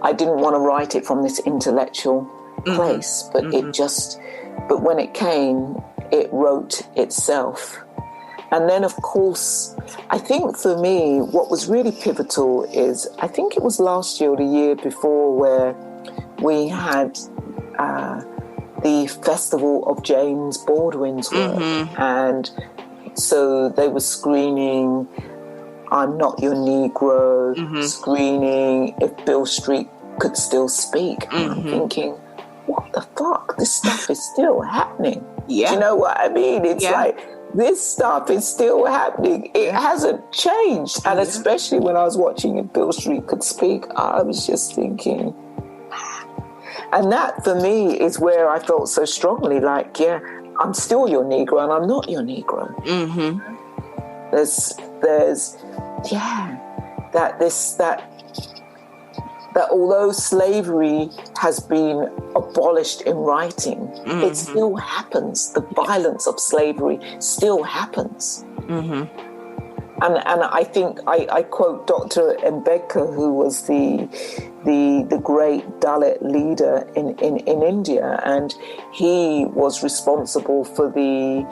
I didn't want to write it from this intellectual place, but but when it came, it wrote itself. And then, of course, I think for me, what was really pivotal is, I think it was last year or the year before, where we had the Festival of James Baldwin's work. And so they were screening I'm Not Your Negro, screening If Beale Street Could Still Speak. And I'm thinking, what the fuck? This stuff is still happening. Yeah. Do you know what I mean? It's like, this stuff is still happening. It hasn't changed. And especially when I was watching If Beale Street Could Speak, I was just thinking. And that, for me, is where I felt so strongly, like, I'm still your Negro and I'm not your Negro. There's that although slavery has been abolished in writing, it still happens. The violence of slavery still happens. And I think I quote Dr. Ambedkar, who was the great Dalit leader in India, and he was responsible for the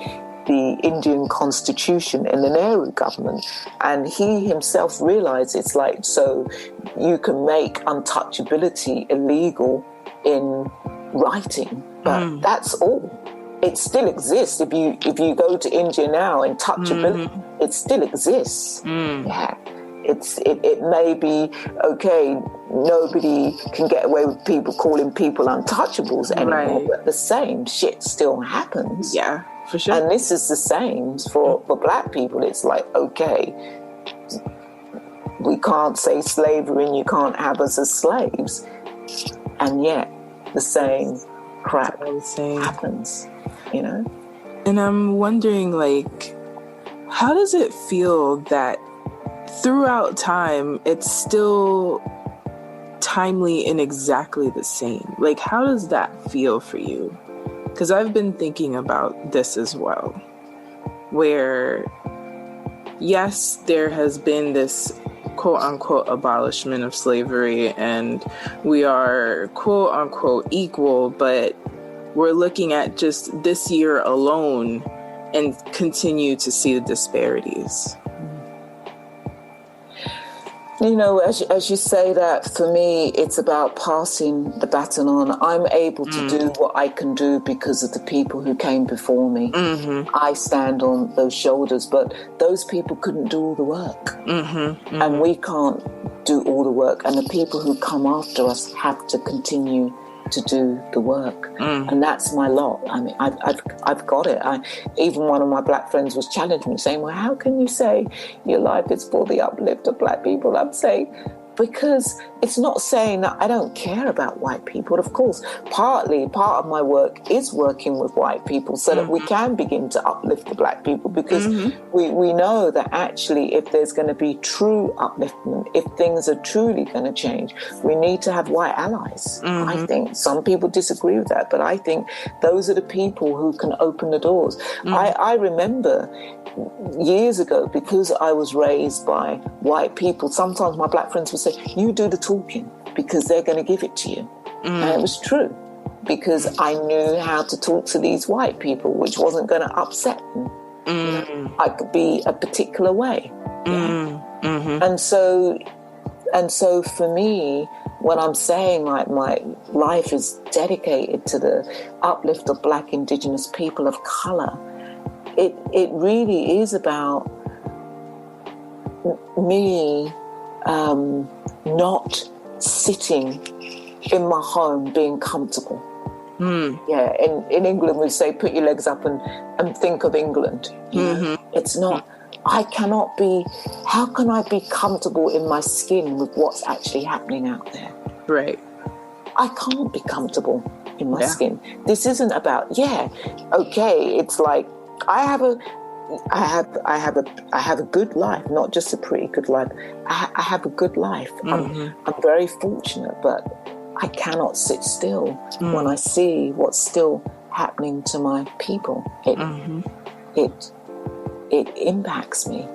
Indian constitution in the Nehru government, and he himself realized it's like, so you can make untouchability illegal in writing, but that's all. It still exists. If you go to India now, untouchability, it still exists. It may be okay, nobody can get away with people calling people untouchables anymore, but the same shit still happens. Yeah, for sure. And this is the same for black people. It's like, okay, we can't say slavery and you can't have us as slaves. And yet the same crap happens, you know? And I'm wondering, like, how does it feel that throughout time, it's still timely and exactly the same? Like, how does that feel for you? Because I've been thinking about this as well, where, yes, there has been this quote-unquote abolishment of slavery, and we are quote-unquote equal, but we're looking at just this year alone and continue to see the disparities. You know, as you say that, for me, it's about passing the baton on. I'm able to do what I can do because of the people who came before me. I stand on those shoulders, but those people couldn't do all the work. And we can't do all the work. And the people who come after us have to continue to do the work. And that's my lot. I mean, I've got it. Even one of my black friends was challenging me, saying, well, how can you say your life is for the uplift of black people? I'm saying, because it's not saying that I don't care about white people. Of course, part of my work is working with white people so that we can begin to uplift the black people, because we know that actually if there's going to be true upliftment, if things are truly going to change, we need to have white allies. I think some people disagree with that, but I think those are the people who can open the doors. I remember years ago, because I was raised by white people, sometimes my black friends would say, you do the talking because they're going to give it to you. And it was true, because I knew how to talk to these white people, which wasn't going to upset them. I could be a particular way. And so for me, when I'm saying like my life is dedicated to the uplift of black, indigenous people of color, it really is about me not sitting in my home being comfortable. Yeah, in England we say put your legs up and think of England. You know? It's not, how can I be comfortable in my skin with what's actually happening out there? Right. I can't be comfortable in my skin. This isn't about, okay, it's like I have a good life, not just a pretty good life. I have a good life. I'm very fortunate, but I cannot sit still when I see what's still happening to my people. It impacts me,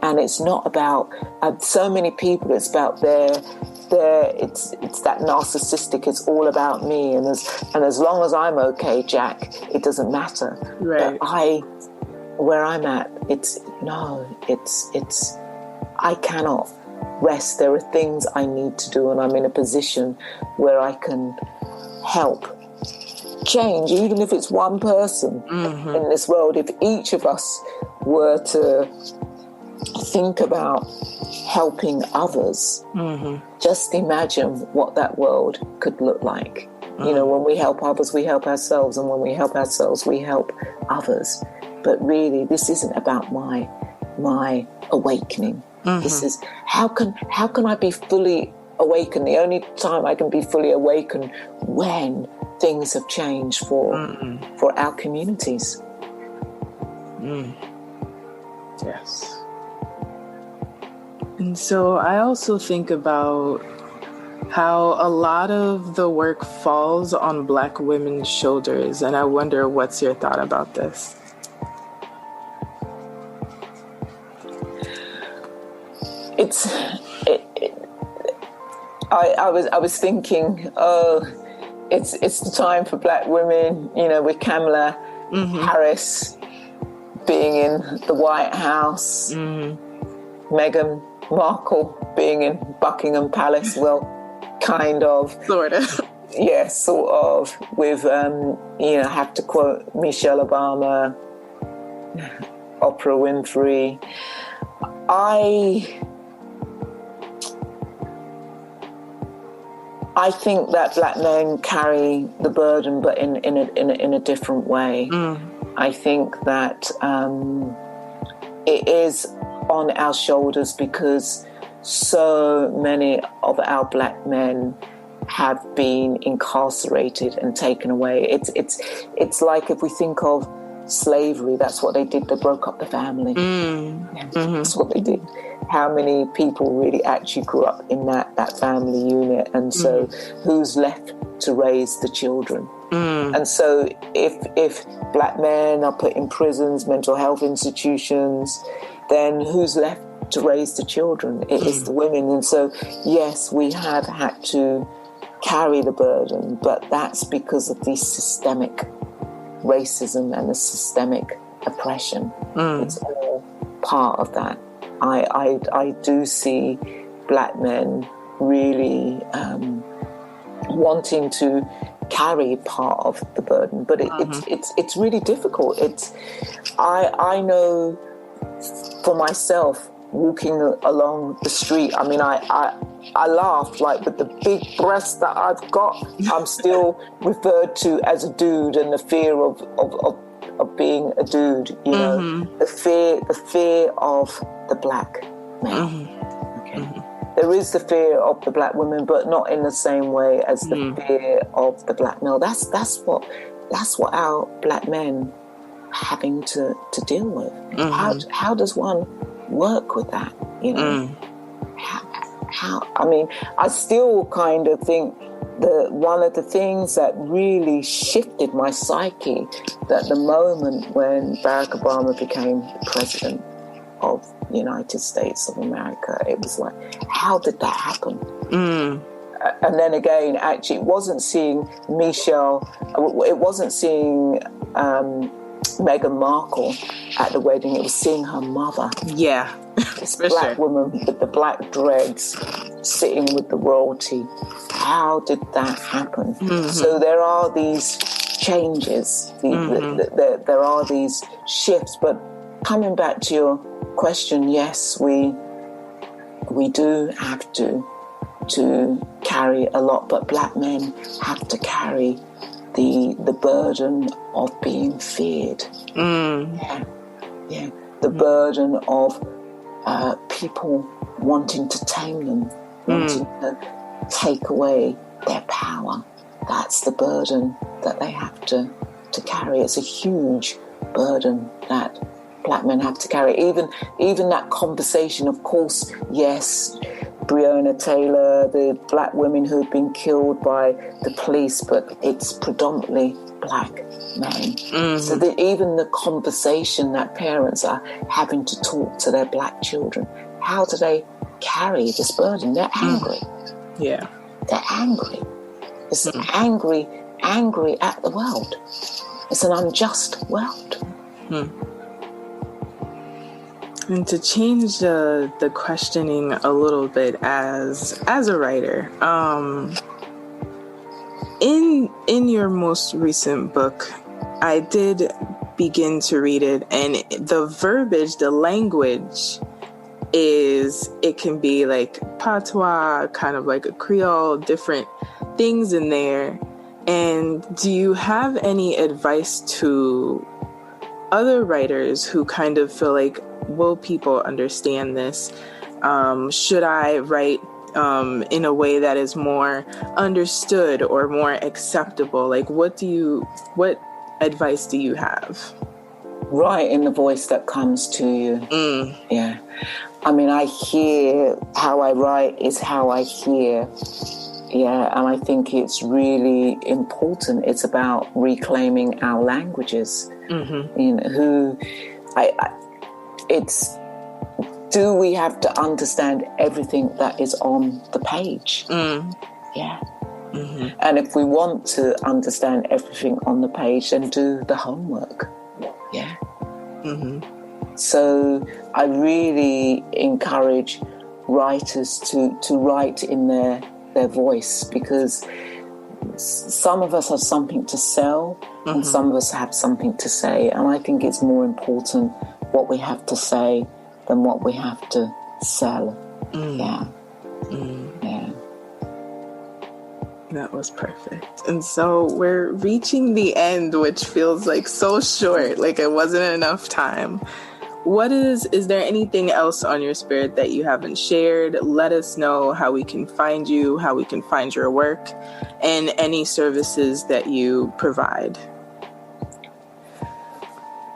and it's not about so many people. It's about their it's that narcissistic, it's all about me, and as long as I'm okay, Jack, it doesn't matter. Right. But where I'm at, I cannot rest. There are things I need to do, and I'm in a position where I can help change, even if it's one person in this world. If each of us were to think about helping others, just imagine what that world could look like. You know, when we help others, we help ourselves, and when we help ourselves, we help others. But really, this isn't about my awakening. This is how can I be fully awakened? The only time I can be fully awakened when things have changed for our communities. Yes. And so I also think about how a lot of the work falls on Black women's shoulders, and I wonder what's your thought about this? I was thinking, it's the time for Black women, you know, with Kamala Harris being in the White House, Meghan Markle being in Buckingham Palace, well, kind of. Sort of. Yeah, sort of, with, you know, I have to quote Michelle Obama, Oprah Winfrey. I think that Black men carry the burden, but in a different way. I think that it is on our shoulders because so many of our Black men have been incarcerated and taken away. It's like if we think of slavery, that's what they did. They broke up the family. That's what they did. How many people really actually grew up in that family unit? And so who's left to raise the children? And so if Black men are put in prisons, mental health institutions, then who's left to raise the children? It is the women. And so, yes, we have had to carry the burden, but that's because of the systemic racism and the systemic oppression. It's all part of that. I do see Black men really wanting to carry part of the burden, but it's really difficult. I know for myself, walking along the street, I mean, I laugh, like, with the big breasts that I've got, I'm still referred to as a dude, and the fear of being a dude, you know, the fear of the Black man. Okay. There is the fear of the Black woman, but not in the same way as the fear of the Black male. That's what our Black men are having to deal with. How does one work with that? You know, how? I mean, I still kind of think that one of the things that really shifted my psyche, that the moment when Barack Obama became president of the United States of America, it was like, how did that happen? And then again, actually, it wasn't seeing Meghan Markle at the wedding, it was seeing her mother. Yeah. This Black woman with the black dreads sitting with the royalty. How did that happen? So there are these changes, there are these shifts, but coming back to your question, yes, we do have to carry a lot, but Black men have to carry the burden of being feared. The burden of people wanting to tame them, wanting to take away their power. That's the burden that they have to carry. It's a huge burden that Black men have to carry. Even that conversation, of course, yes, Breonna Taylor, the Black women who have been killed by the police, but it's predominantly Black men. So that even the conversation that parents are having to talk to their Black children, how do they carry this burden? They're angry. Yeah. They're angry. It's angry at the world. It's an unjust world. And to change the questioning a little bit as a writer, in your most recent book, I did begin to read it, and the verbiage, the language it can be like patois, kind of like a Creole, different things in there. And do you have any advice to other writers who kind of feel like, will people understand this? Should I write in a way that is more understood or more acceptable? Like, what advice do you have? Write in the voice that comes to you. Yeah. I mean, I hear, how I write is how I hear. Yeah, and I think it's really important. It's about reclaiming our languages. You know, do we have to understand everything that is on the page? Yeah. And if we want to understand everything on the page, then do the homework. Yeah. So I really encourage writers to write in their voice, because some of us have something to sell and some of us have something to say, and I think it's more important what we have to say than what we have to sell. Yeah. That was perfect. And so we're reaching the end, which feels like so short, like it wasn't enough time. Is there anything else on your spirit that you haven't shared? Let us know how we can find you, how we can find your work, and any services that you provide.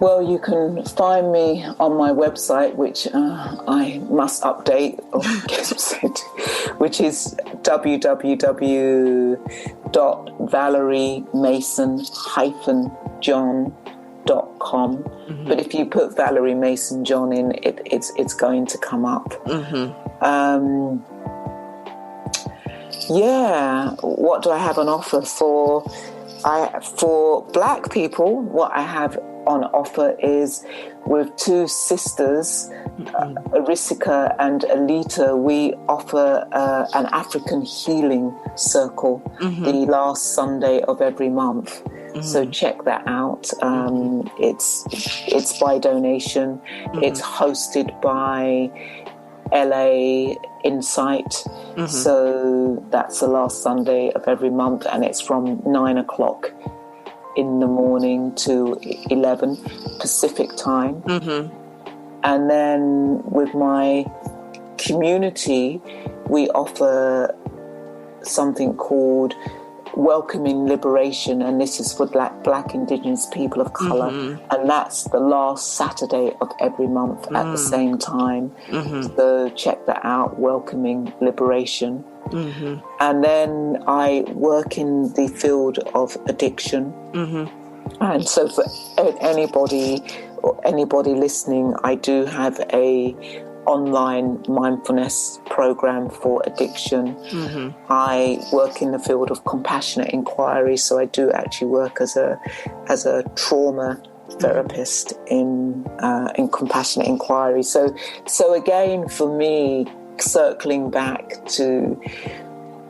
Well, you can find me on my website, which I must update, which is www.valeriemason-john.com. But if you put Valerie Mason John in, it's going to come up. What do I have on offer for Black people? What I have on offer is, with two sisters, Arisika and Alita, we offer an African healing circle the last Sunday of every month. So check that out. It's by donation. It's hosted by LA Insight. So that's the last Sunday of every month, and it's from 9:00 in the morning to 11 Pacific time. And then with my community, we offer something called Welcoming Liberation, and this is for Black Indigenous people of colour, and that's the last Saturday of every month at the same time. So check that out, Welcoming Liberation. And then I work in the field of addiction, and so for anybody listening, I do have a online mindfulness program for addiction. I work in the field of compassionate inquiry, so I do actually work as a trauma therapist in compassionate inquiry. So again, for me, circling back to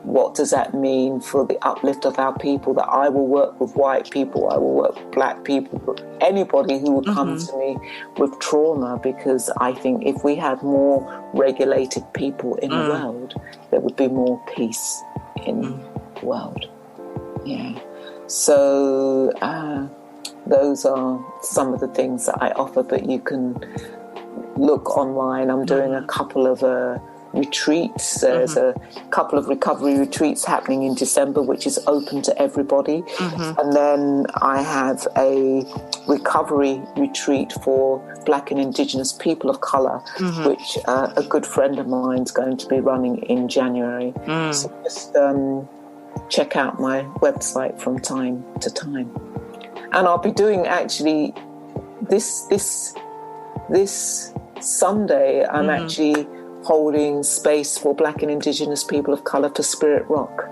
what does that mean for the uplift of our people, that I will work with white people, I will work with Black people, anybody who will come to me with trauma, because I think if we had more regulated people in the world, there would be more peace in the world. Yeah. So those are some of the things that I offer, but you can look online. I'm doing a couple of retreats. There's a couple of recovery retreats happening in December, which is open to everybody. And then I have a recovery retreat for Black and Indigenous people of colour, which a good friend of mine is going to be running in January. So just check out my website from time to time. And I'll be doing actually this Sunday, I'm actually holding space for Black and Indigenous people of colour to spirit rock.